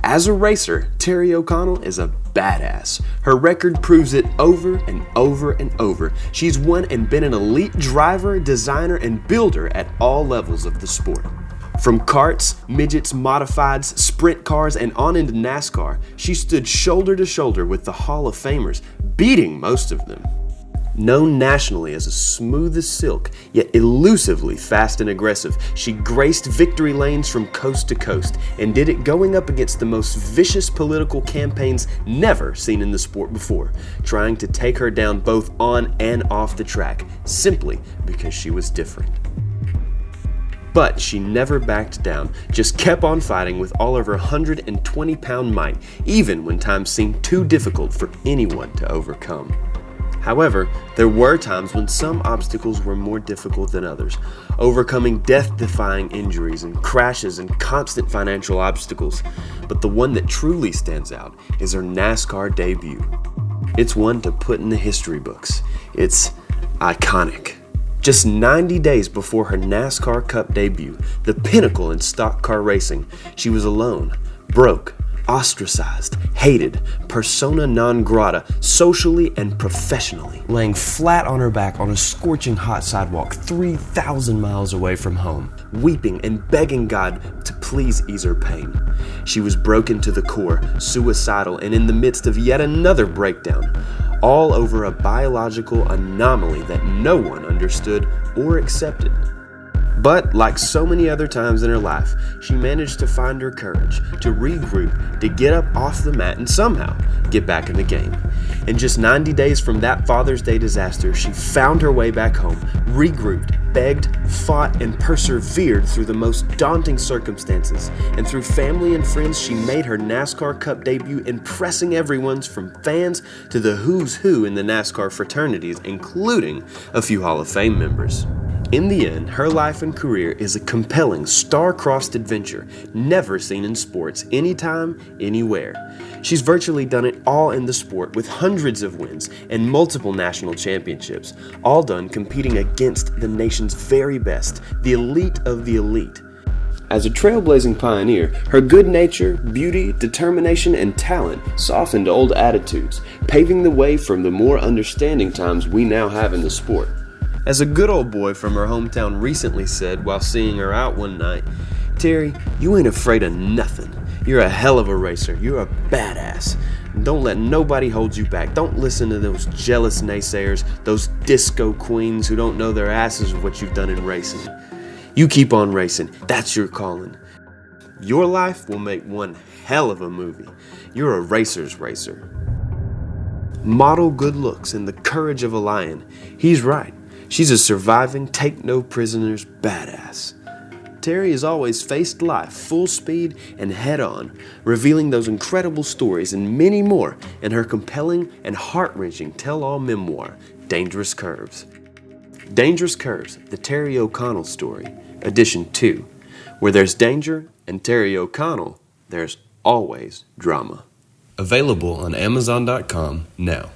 As a racer, Terri O'Connell is a badass. Her record proves it over and over and over. She's won and been an elite driver, designer, and builder at all levels of the sport. From karts, midgets, modifieds, sprint cars, and on into NASCAR, she stood shoulder to shoulder with the Hall of Famers, beating most of them. Known nationally as a smooth as silk, yet elusively fast and aggressive, she graced victory lanes from coast to coast and did it going up against the most vicious political campaigns never seen in the sport before, trying to take her down both on and off the track, simply because she was different. But she never backed down, just kept on fighting with all of her 120-pound might, even when times seemed too difficult for anyone to overcome. However, there were times when some obstacles were more difficult than others, overcoming death-defying injuries and crashes and constant financial obstacles. But the one that truly stands out is her NASCAR debut. It's one to put in the history books. It's iconic. Just 90 days before her NASCAR Cup debut, the pinnacle in stock car racing, she was alone, broke, ostracized, hated, persona non grata, socially and professionally, laying flat on her back on a scorching hot sidewalk 3,000 miles away from home, weeping and begging God to please ease her pain. She was broken to the core, suicidal, and in the midst of yet another breakdown, all over a biological anomaly that no one understood or accepted. But, like so many other times in her life, she managed to find her courage, to regroup, to get up off the mat and somehow get back in the game. In just 90 days from that Father's Day disaster, she found her way back home, regrouped, begged, fought, and persevered through the most daunting circumstances. And through family and friends, she made her NASCAR Cup debut, impressing everyone from fans to the who's who in the NASCAR fraternities, including a few Hall of Fame members. In the end, her life and career is a compelling, star-crossed adventure never seen in sports anytime, anywhere. She's virtually done it all in the sport with hundreds of wins and multiple national championships, all done competing against the nation's very best, the elite of the elite. As a trailblazing pioneer, her good nature, beauty, determination, and talent softened old attitudes, paving the way for the more understanding times we now have in the sport. As a good old boy from her hometown recently said while seeing her out one night, "Terri, you ain't afraid of nothing. You're a hell of a racer. You're a badass. Don't let nobody hold you back. Don't listen to those jealous naysayers, those disco queens who don't know their asses of what you've done in racing. You keep on racing. That's your calling. Your life will make one hell of a movie. You're a racer's racer." Model good looks and the courage of a lion. He's right. She's a surviving, take-no-prisoners badass. Terri has always faced life full speed and head-on, revealing those incredible stories and many more in her compelling and heart-wrenching tell-all memoir, Dangerous Curves. Dangerous Curves, the Terri O'Connell story, Edition 2. Where there's danger and Terri O'Connell, there's always drama. Available on Amazon.com now.